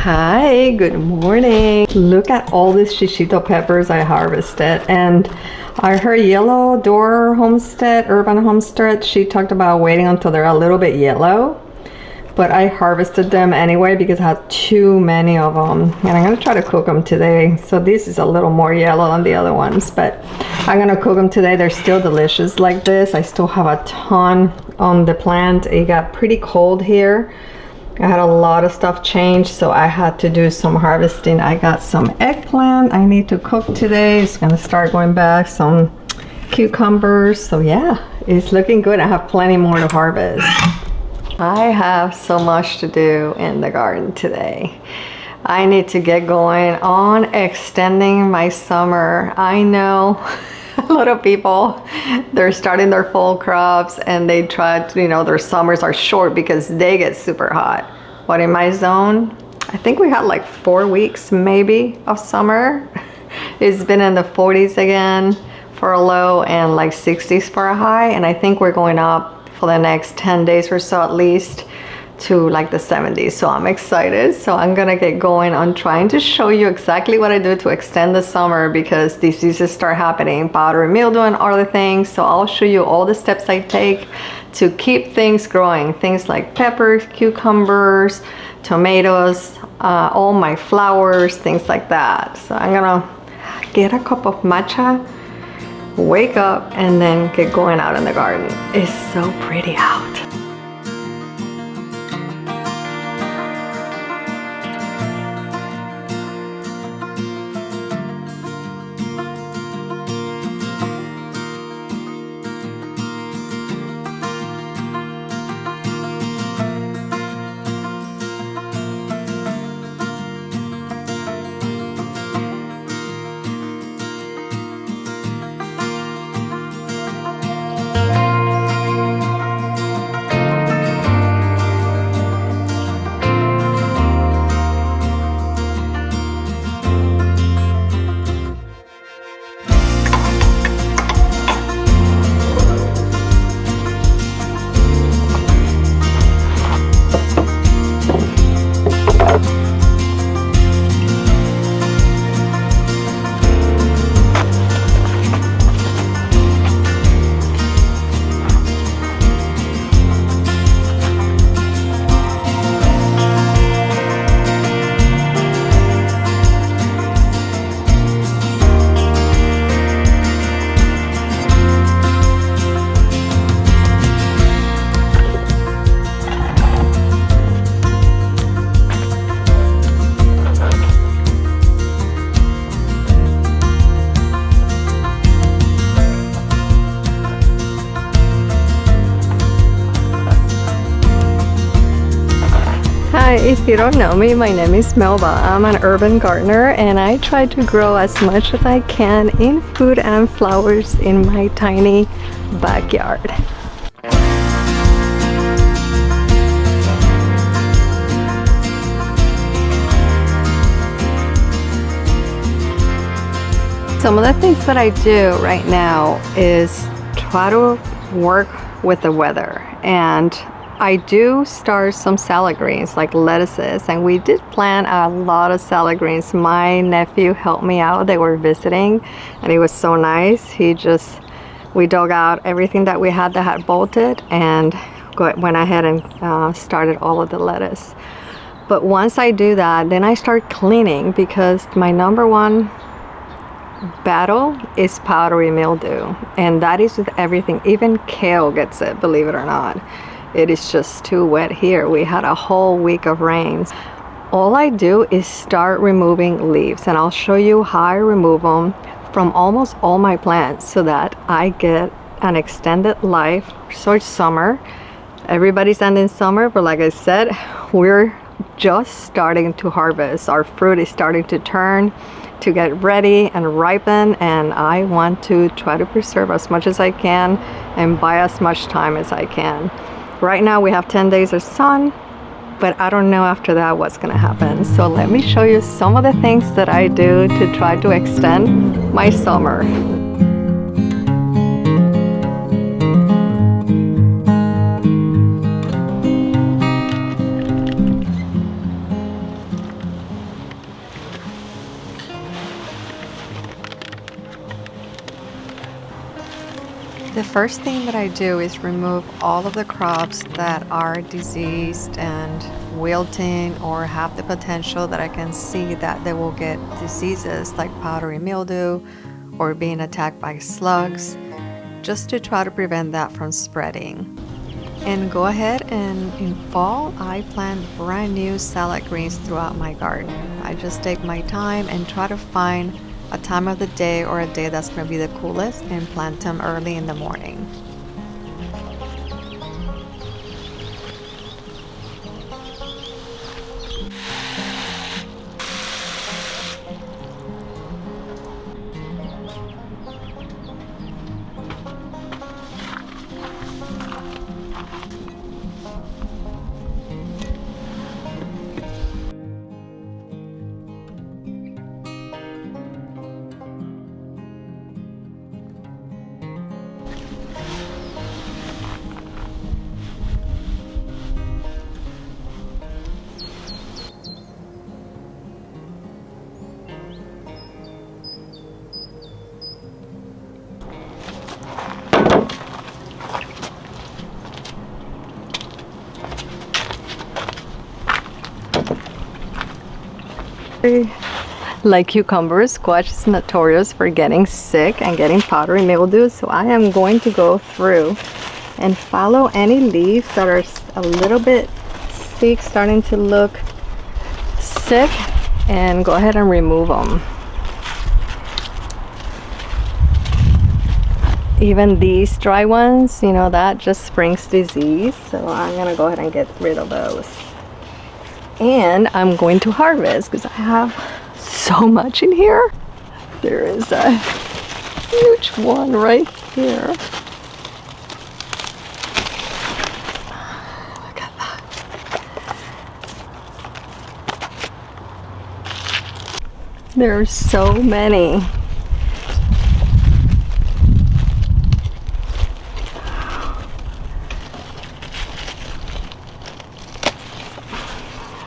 Hi, good morning. Look at all these shishito peppers I harvested. And I heard Yellow Door Homestead, Urban Homestead, she talked about waiting until they're a little bit yellow. But I harvested them anyway because I had too many of them. And I'm gonna try to cook them today. So this is a little more yellow than the other ones, but I'm gonna cook them today. They're still delicious like this. I still have a ton on the plant. It got pretty cold here. I had a lot of stuff changed, so I had to do some harvesting. I got some eggplant I need to cook today. It's gonna start going back, some cucumbers. So yeah, it's looking good. I have plenty more to harvest. I have so much to do in the garden today. I need to get going on extending my summer. I know a lot of people, they're starting their fall crops and they try to, their summers are short because they get super hot. But in my zone, I think we had like 4 weeks maybe of summer. It's been in the 40s again for a low and like 60s for a high. And I think we're going up for the next 10 days or so at least to like the 70s. So I'm excited. So I'm gonna get going on trying to show you exactly what I do to extend the summer because diseases start happening, powdery mildew and other things. So I'll show you all the steps I take to keep things growing. Things like peppers, cucumbers, tomatoes, all my flowers, things like that. So I'm gonna get a cup of matcha, wake up, and then get going out in the garden. It's so pretty out. If you don't know me, my name is Melba. I'm an urban gardener and I try to grow as much as I can in food and flowers in my tiny backyard. Some of the things that I do right now is try to work with the weather, and I do start some salad greens like lettuces, and we did plant a lot of salad greens. My nephew helped me out. They were visiting and it was so nice. We dug out everything that we had that had bolted and went ahead and started all of the lettuce. But once I do that, then I start cleaning because my number one battle is powdery mildew, and that is with everything. Even kale gets it, believe it or not. It is just too wet here. We had a whole week of rains. All I do is start removing leaves, and I'll show you how I remove them from almost all my plants so that I get an extended life. So it's summer. Everybody's ending summer, but like I said, we're just starting to harvest. Our fruit is starting to turn, to get ready and ripen, and I want to try to preserve as much as I can and buy as much time as I can. Right now we have 10 days of sun, but I don't know after that what's gonna happen. So let me show you some of the things that I do to try to extend my summer. The first thing that I do is remove all of the crops that are diseased and wilting or have the potential that I can see that they will get diseases like powdery mildew or being attacked by slugs, just to try to prevent that from spreading. And go ahead and in fall, I plant brand new salad greens throughout my garden. I just take my time and try to find a time of the day or a day that's going to be the coolest and plant them early in the morning. Like cucumber, squash is notorious for getting sick and getting powdery mildew, so I am going to go through and follow any leaves that are a little bit sick, starting to look sick, and go ahead and remove them. Even these dry ones, you know, that just brings disease, so I'm gonna go ahead and get rid of those. And I'm going to harvest because I have so much in here. There is a huge one right here. Look at that. There are so many.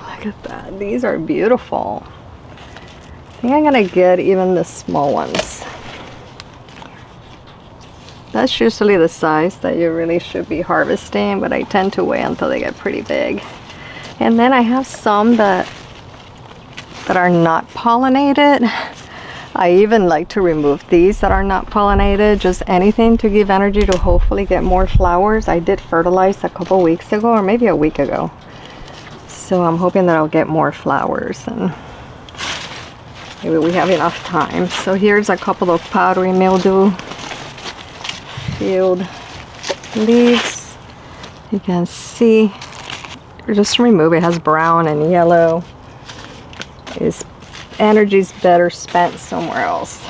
Look at that. These are beautiful. I think I'm gonna get even the small ones. That's usually the size that you really should be harvesting, but I tend to wait until they get pretty big. And then I have some that are not pollinated. I even like to remove these that are not pollinated, just anything to give energy to hopefully get more flowers. I did fertilize a couple weeks ago, or maybe a week ago. So I'm hoping that I'll get more flowers, and maybe we have enough time. So here's a couple of powdery mildew filled leaves. You can see, just remove it. It has brown and yellow. Its energy's better spent somewhere else.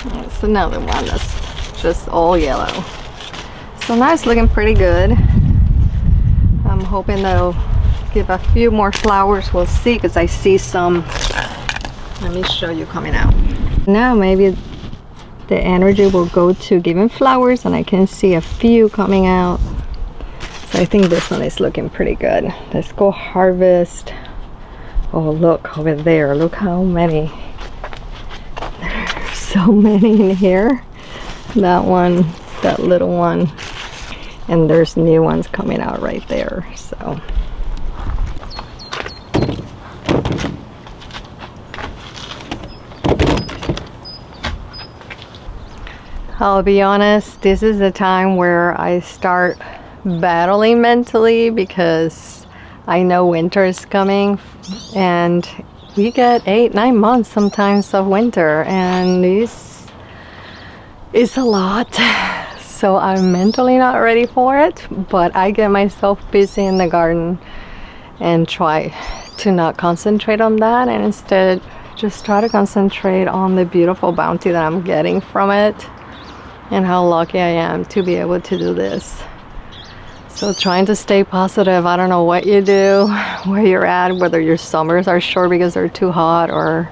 That's another one that's just all yellow. So now it's looking pretty good. I'm hoping that'll give a few more flowers. We'll see, because I see some. Let me show you coming out. Now maybe the energy will go to giving flowers, and I can see a few coming out. So I think this one is looking pretty good. Let's go harvest. Oh, look over there. Look how many. There's so many in here. That one, that little one. And there's new ones coming out right there, so. I'll be honest, this is the time where I start battling mentally, because I know winter is coming, and we get 8-9 months sometimes of winter, and this is a lot. So I'm mentally not ready for it, but I get myself busy in the garden and try to not concentrate on that, and instead just try to concentrate on the beautiful bounty that I'm getting from it and how lucky I am to be able to do this. So trying to stay positive. I don't know what you do, where you're at, whether your summers are short because they're too hot, or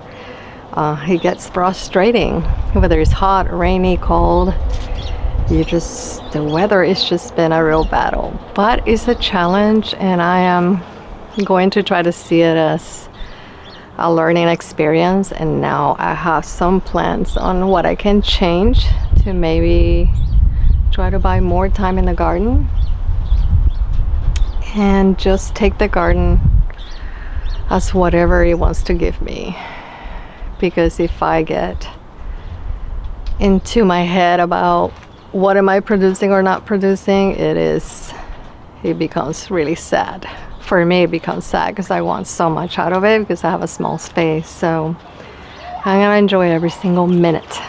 it gets frustrating, whether it's hot, rainy, cold. The weather has just been a real battle, but it's a challenge, and I am going to try to see it as a learning experience, and now I have some plans on what I can change to maybe try to buy more time in the garden and just take the garden as whatever it wants to give me. Because if I get into my head about what am I producing or not producing, it becomes really sad. For me, it becomes sad because I want so much out of it because I have a small space. So I'm gonna enjoy every single minute.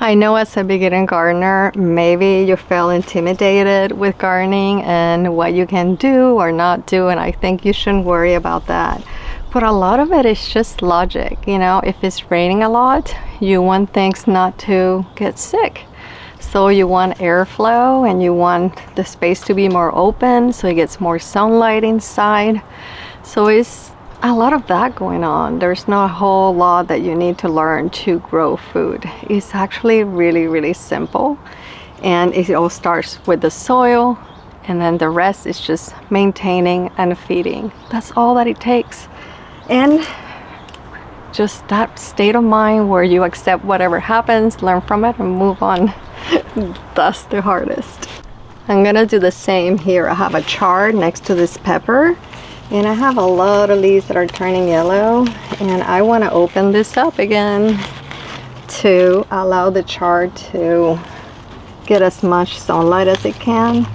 I know as a beginner gardener, maybe you feel intimidated with gardening and what you can do or not do, and I think you shouldn't worry about that. But a lot of it is just logic, you know. If it's raining a lot, you want things not to get sick. So you want airflow and you want the space to be more open so it gets more sunlight inside. So it's a lot of that going on. There's not a whole lot that you need to learn to grow food. It's actually really, really simple, and it all starts with the soil, and then the rest is just maintaining and feeding. That's all that it takes. And just that state of mind where you accept whatever happens, learn from it, and move on. That's the hardest. I'm gonna do the same here. I have a chard next to this pepper, and I have a lot of leaves that are turning yellow, and I want to open this up again to allow the chard to get as much sunlight as it can.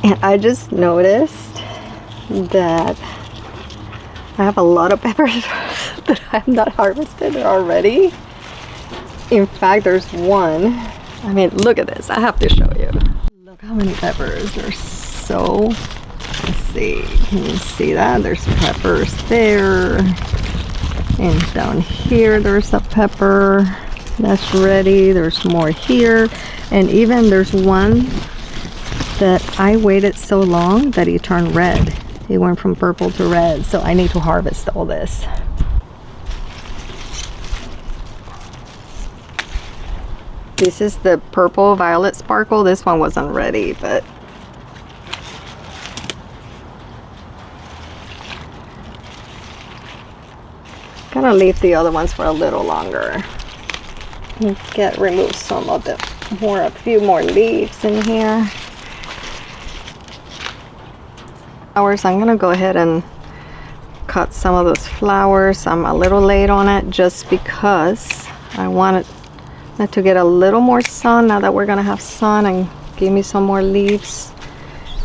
And I just noticed that I have a lot of peppers that I have not harvested already. In fact, there's one. I mean, look at this. I have to show you. Look how many peppers. They're so... Let's see, can you see that? There's peppers there, and down here there's a pepper that's ready. There's more here, and even there's one that I waited so long that it turned red. It went from purple to red, so I need to harvest all this. This is the purple violet sparkle. This one wasn't ready, but gonna leave the other ones for a little longer. Remove some of a few more leaves in here. Flowers, I'm gonna go ahead and cut some of those flowers. I'm a little late on it just because I wanted it to get a little more sun now that we're gonna have sun, and give me some more leaves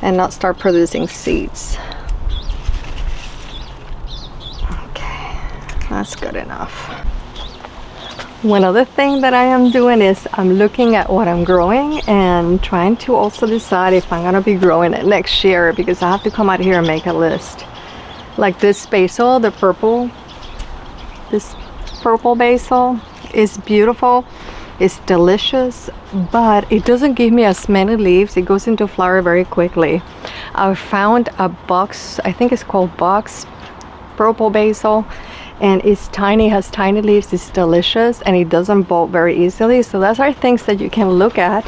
and not start producing seeds. That's good enough. One other thing that I am doing is I'm looking at what I'm growing and trying to also decide if I'm gonna be growing it next year, because I have to come out here and make a list. Like this basil, this purple basil is beautiful, it's delicious, but it doesn't give me as many leaves. It goes into flower very quickly. I found a box, I think it's called box purple basil, and it's tiny, has tiny leaves, it's delicious, and it doesn't bolt very easily. So those are things that you can look at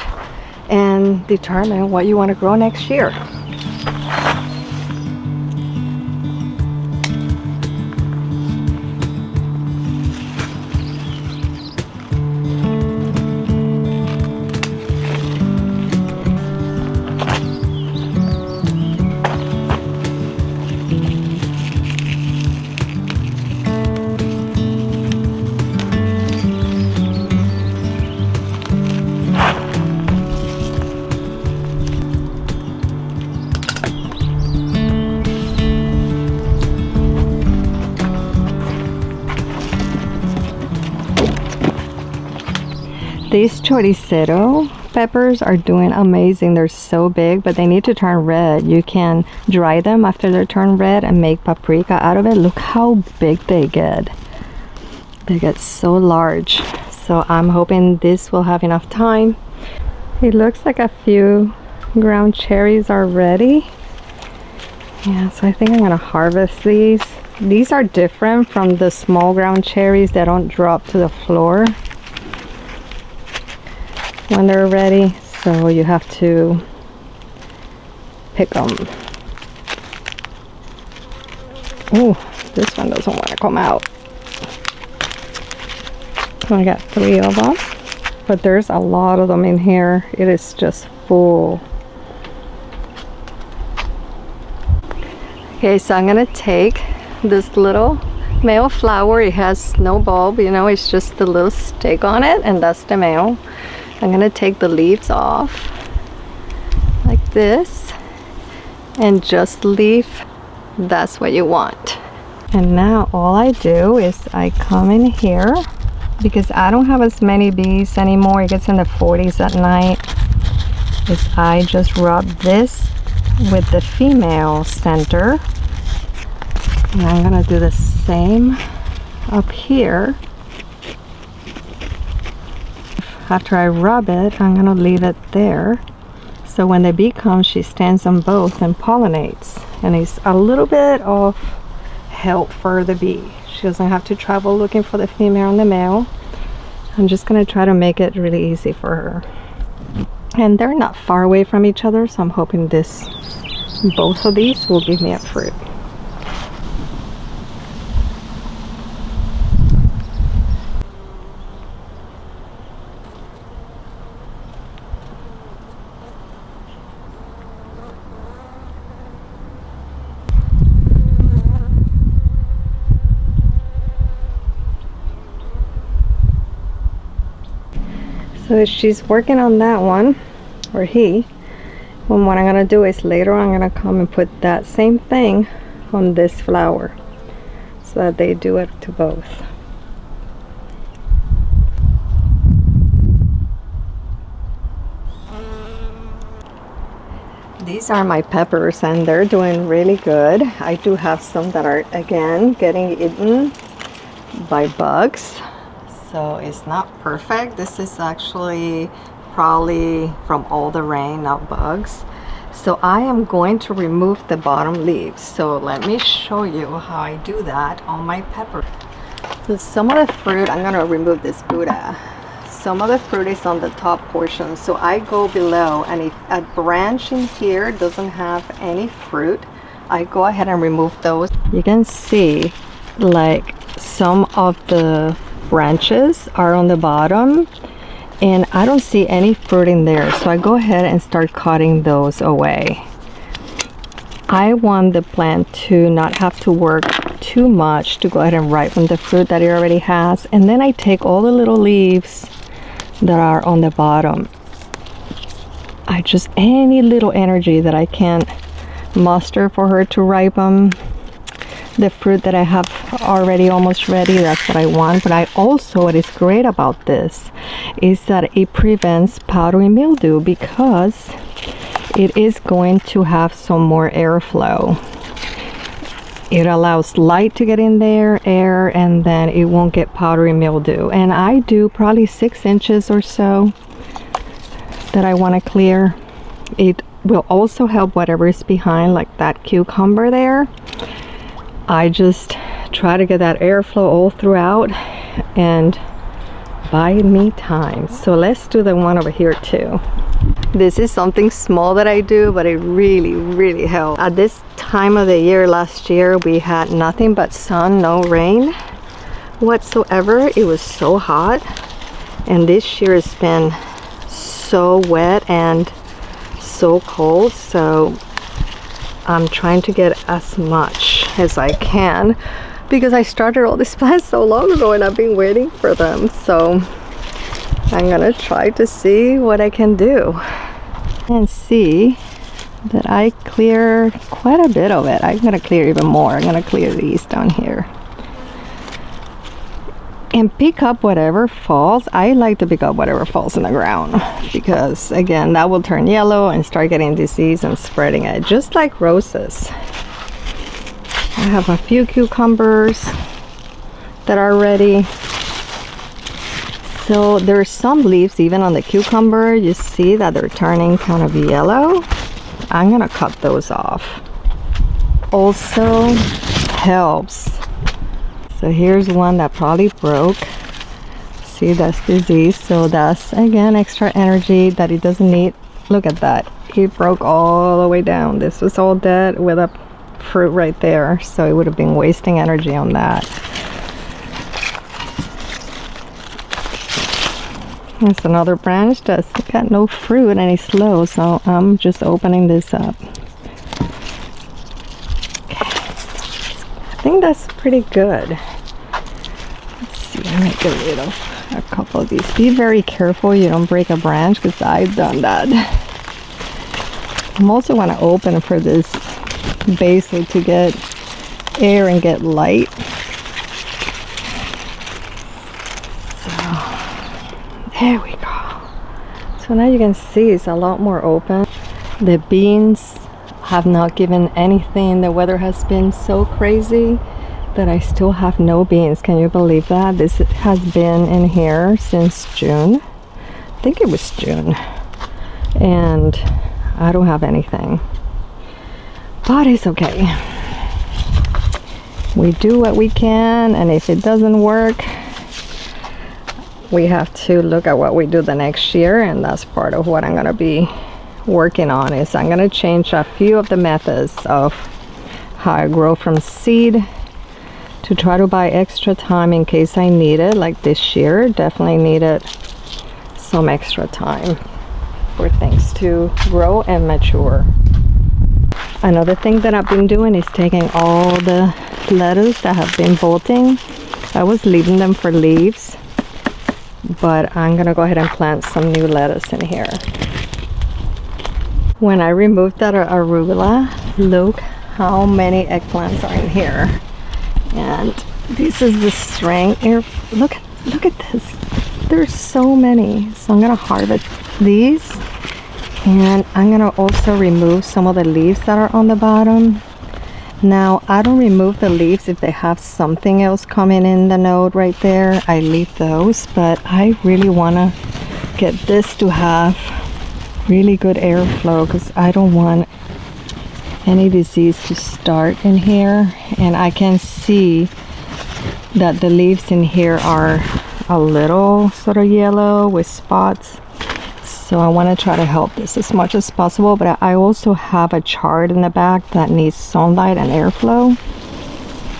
and determine what you want to grow next year. These choricero peppers are doing amazing. They're so big, but they need to turn red. You can dry them after they're turned red and make paprika out of it. Look how big they get. They get so large. so I'm hoping this will have enough time. It looks like a few ground cherries are ready. Yeah, so I think I'm gonna harvest these. These are different from the small ground cherries that don't drop to the floor when they're ready, so you have to pick them. Oh, this one doesn't want to come out. So I got 3 of them, but there's a lot of them in here. It is just full. Okay, so I'm gonna take this little male flower. It has no bulb, you know, it's just the little stick on it, and that's the male. I'm gonna take the leaves off like this and just leave. That's what you want. And now all I do is I come in here, because I don't have as many bees anymore, it gets in the 40s at night, is I just rub this with the female center. And I'm gonna do the same up here. After I rub it, I'm gonna leave it there. So when the bee comes, she stands on both and pollinates. And it's a little bit of help for the bee. She doesn't have to travel looking for the female and the male. I'm just gonna try to make it really easy for her. And they're not far away from each other, so I'm hoping both of these will give me a fruit. So she's working on that one, or he. And what I'm gonna do is later on I'm gonna come and put that same thing on this flower, so that they do it to both. These are my peppers and they're doing really good. I do have some that are again getting eaten by bugs. So it's not perfect. This is actually probably from all the rain, not bugs. So I am going to remove the bottom leaves. So let me show you how I do that on my pepper. So some of the fruit, I'm gonna remove this Buddha. Some of the fruit is on the top portion. So I go below, and if a branch in here doesn't have any fruit, I go ahead and remove those. You can see like some of the branches are on the bottom and I don't see any fruit in there, so I go ahead and start cutting those away. I want the plant to not have to work too much to go ahead and ripen the fruit that it already has, and then I take all the little leaves that are on the bottom. I just, any little energy that I can muster for her to ripen the fruit that I have already almost ready, that's what I want. But I also, what is great about this is that it prevents powdery mildew, because it is going to have some more airflow. It allows light to get in there, air, and then it won't get powdery mildew. And I do probably 6 inches or so that I want to clear. It will also help whatever is behind, like that cucumber there. I just try to get that airflow all throughout and buy me time. So let's do the one over here too. This is something small that I do, but it really helps. At this time of the year last year, we had nothing but sun, no rain whatsoever. It was so hot, and this year has been so wet and so cold, so I'm trying to get as much as I can, because I started all these plants so long ago and I've been waiting for them. So I'm gonna try to see what I can do and see that I clear quite a bit of it. I'm gonna clear even more. I'm gonna clear these down here and pick up whatever falls. I like to pick up whatever falls in the ground, because again, that will turn yellow and start getting disease and spreading it, just like roses. I have a few cucumbers that are ready. So there's some leaves even on the cucumber. You see that they're turning kind of yellow. I'm gonna cut those off. Also helps. So here's one that probably broke. See, that's disease. So that's again extra energy that it doesn't need. Look at that. It broke all the way down. This was all dead with a fruit right there. So it would have been wasting energy on that. There's another branch that's got no fruit and it's low. So I'm just opening this up. I think that's pretty good. Let's see, I might get rid of a couple of these. Be very careful you don't break a branch because I've done that. I'm also want to open for this basil to get air and get light. So there we go. So now you can see it's a lot more open. The beans have not given anything. The weather has been so crazy that I still have no beans. Can you believe that? This has been in here since June. I think it was June. And I don't have anything. But it's okay. We do what we can, and if it doesn't work, we have to look at what we do the next year, and that's part of what I'm gonna be working on. Is I'm gonna change a few of the methods of how I grow from seed to try to buy extra time in case I need it. Like this year, definitely needed some extra time for things to grow and mature. Another thing that I've been doing is taking all the lettuce that have been bolting. I was leaving them for leaves, but I'm gonna go ahead and plant some new lettuce in here. When I removed that arugula, look how many eggplants are in here. And this is the string. Look at this. There's so many. So I'm gonna harvest these, and I'm gonna also remove some of the leaves that are on the bottom. Now I don't remove the leaves if they have something else coming in the node right there. I leave those, but I really wanna get this to have really good airflow because I don't want any disease to start in here. And I can see that the leaves in here are a little sort of yellow with spots. So I want to try to help this as much as possible, but I also have a chard in the back that needs sunlight and airflow.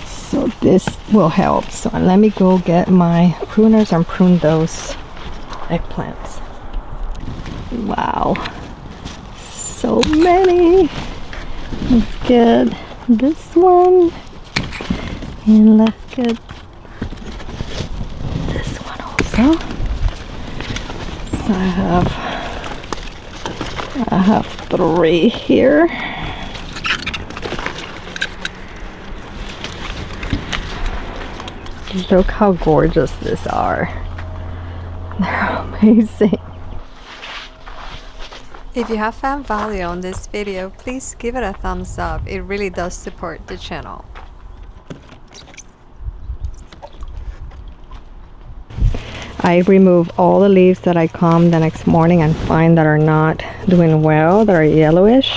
So this will help. So let me go get my pruners and prune those eggplants. Wow, so many. Let's get this one, and let's get this one also. So I have 3 here. Look how gorgeous these are. They're amazing. If you have found value on this video, please give it a thumbs up. It really does support the channel. I remove all the leaves that I come the next morning and find that are not doing well, that are yellowish.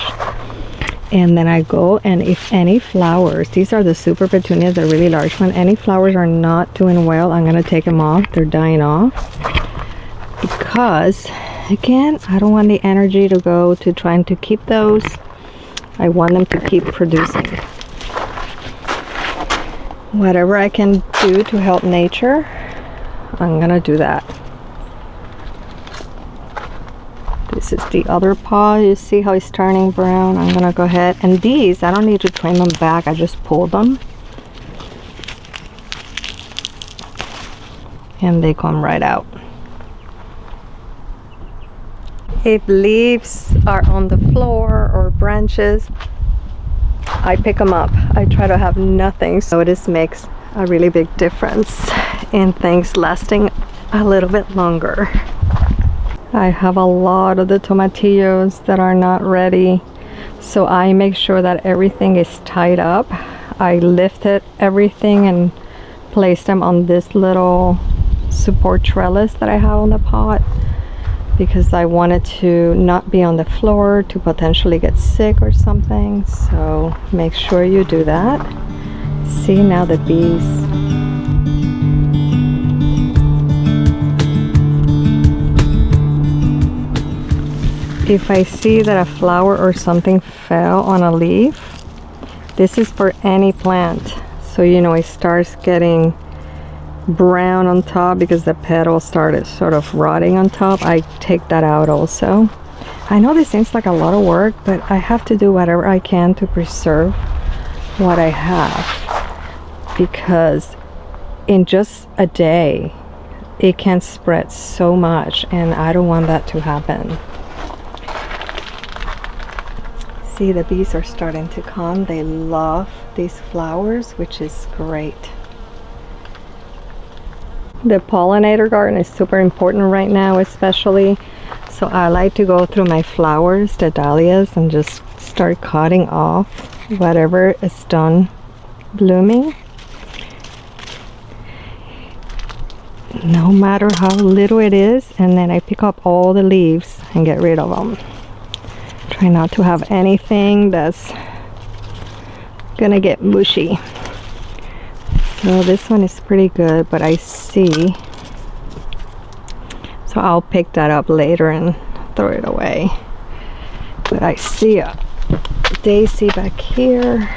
And then I go, and if any flowers, these are the super petunias, the really large one, any flowers are not doing well, I'm gonna take them off. They're dying off. Because again, I don't want the energy to go to trying to keep those. I want them to keep producing. Whatever I can do to help nature, I'm gonna do that. This is the other paw. You see how it's turning brown? I'm gonna go ahead, and these, I don't need to trim them back, I just pull them. And they come right out. If leaves are on the floor or branches, I pick them up. I try to have nothing, so this makes a really big difference in things lasting a little bit longer. I have a lot of the tomatillos that are not ready, so I make sure that everything is tied up. I lifted everything and placed them on this little support trellis that I have on the pot, because I wanted to not be on the floor to potentially get sick or something. So make sure you do that. See, now the bees. If I see that a flower or something fell on a leaf, this is for any plant. So you know, it starts getting brown on top because the petals started sort of rotting on top. I take that out also. I know this seems like a lot of work, but I have to do whatever I can to preserve what I have, because in just a day it can spread so much, and I don't want that to happen. See, the bees are starting to come. They love these flowers, which is great. The pollinator garden is super important right now, especially. So I like to go through my flowers, the dahlias, and just start cutting off whatever is done blooming. No matter how little it is, and then I pick up all the leaves and get rid of them. Try not to have anything that's gonna get mushy. So this one is pretty good, but I see, so I'll pick that up later and throw it away. But I see a daisy back here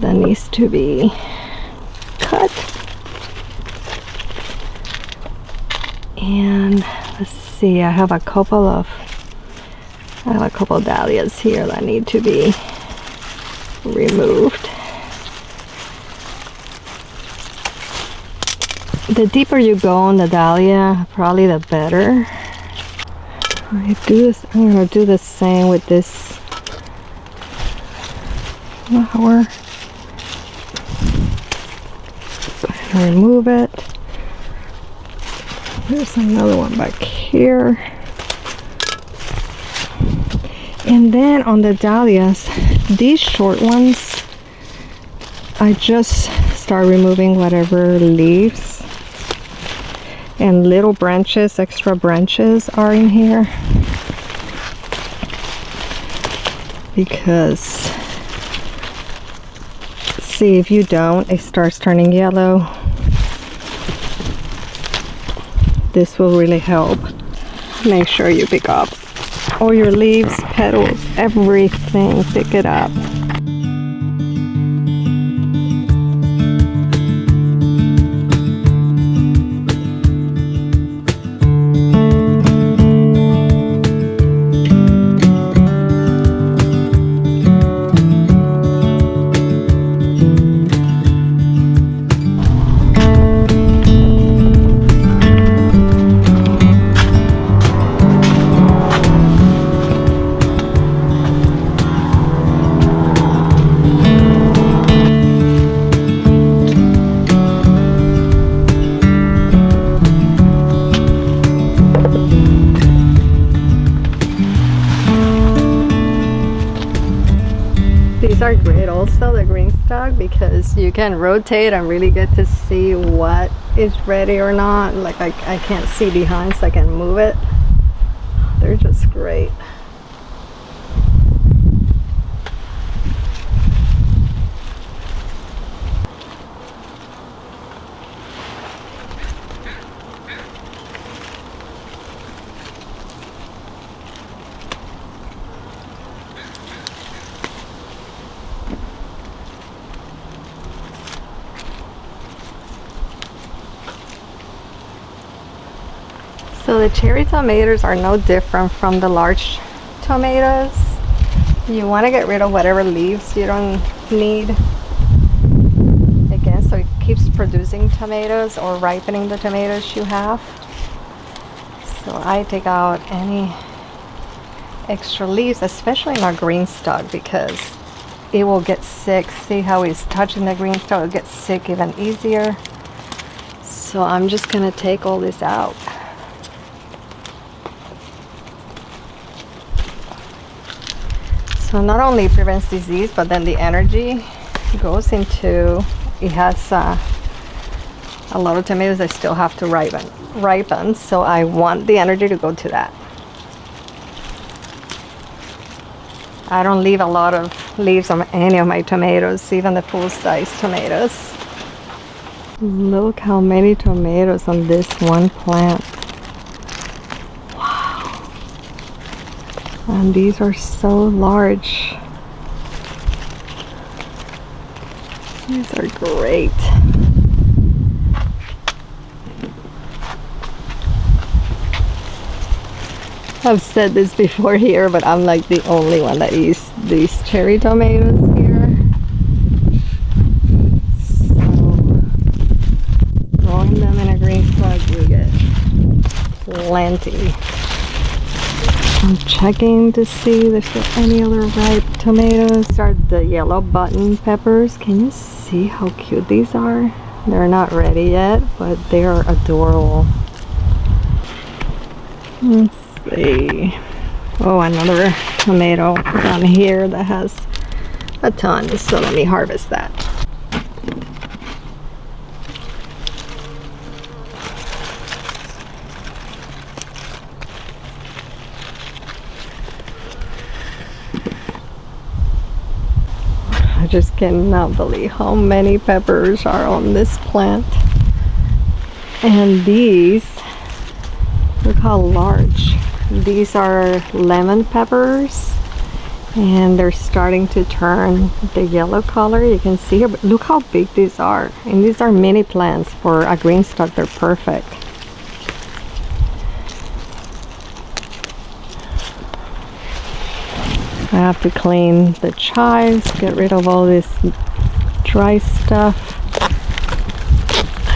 that needs to be cut. And let's see, I have a couple of dahlias here that need to be removed. The deeper you go on the dahlia, probably the better. I'm gonna do the same with this flower. Remove it. There's another one back here. And then on the dahlias, these short ones, I just start removing whatever leaves and little branches, extra branches are in here, because see, if you don't, it starts turning yellow. This will really help. Make sure you pick up all your leaves, petals, everything, pick it up. Are great also, the green stock, because you can rotate and really get to see what is ready or not. Like I can't see behind, so I can move it. They're just great. So the cherry tomatoes are no different from the large tomatoes. You want to get rid of whatever leaves you don't need. Again, so it keeps producing tomatoes or ripening the tomatoes you have. So I take out any extra leaves, especially in our green stock, because it will get sick. See how it's touching the green stock? It'll get sick even easier. So I'm just gonna take all this out. So not only prevents disease, but then the energy goes into, it has a lot of tomatoes I still have to ripen, so I want the energy to go to that. I don't leave a lot of leaves on any of my tomatoes, even the full-size tomatoes. Look how many tomatoes on this one plant. Wow. And these are so large. These are great. I've said this before here, but I'm like the only one that eats these cherry tomatoes here. So, growing them in a green slug, you get plenty. I'm checking to see if there's any other ripe tomatoes. These are the yellow button peppers. Can you see how cute these are? They're not ready yet, but they are adorable. Let's see. Oh, another tomato down here that has a ton, so let me harvest that. I just cannot believe how many peppers are on this plant. And these, look how large. These are lemon peppers, and they're starting to turn the yellow color. You can see here, but look how big these are. And these are mini plants. For a green stalk, they're perfect. I have to clean the chives, get rid of all this dry stuff.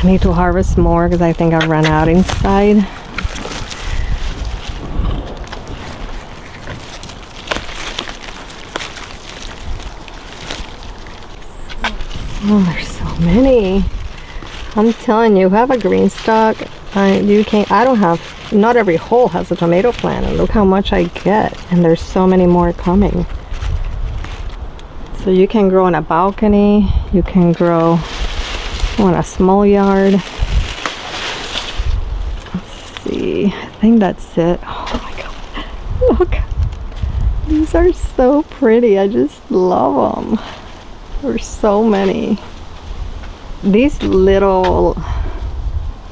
I need to harvest more because I think I've run out inside. Oh, there's so many. I'm telling you, have a green stalk. You can't. I don't have. Not every hole has a tomato plant, and look how much I get. And there's so many more coming. So you can grow in a balcony. You can grow on a small yard. Let's see. I think that's it. Oh my God! Look, these are so pretty. I just love them. There's so many. These little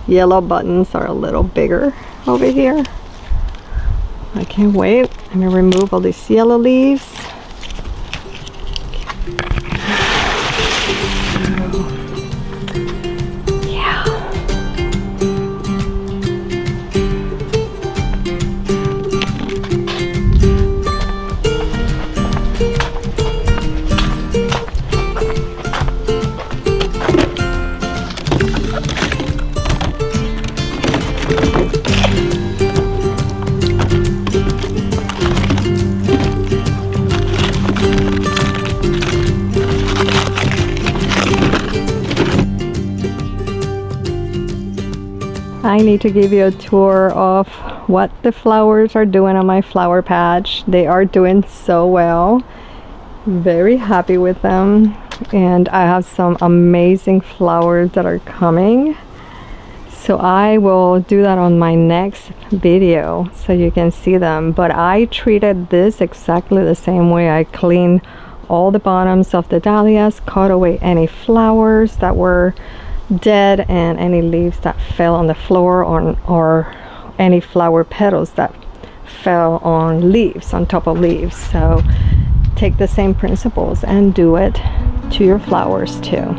yellow buttons are a little bigger over here. I can't wait. I'm gonna remove all these yellow leaves. I need to give you a tour of what the flowers are doing on my flower patch. They are doing so well. Very happy with them. And I have some amazing flowers that are coming. So I will do that on my next video so you can see them. But I treated this exactly the same way. I cleaned all the bottoms of the dahlias, cut away any flowers that were dead and any leaves that fell on the floor, or any flower petals that fell on leaves, on top of leaves. So take the same principles and do it to your flowers too.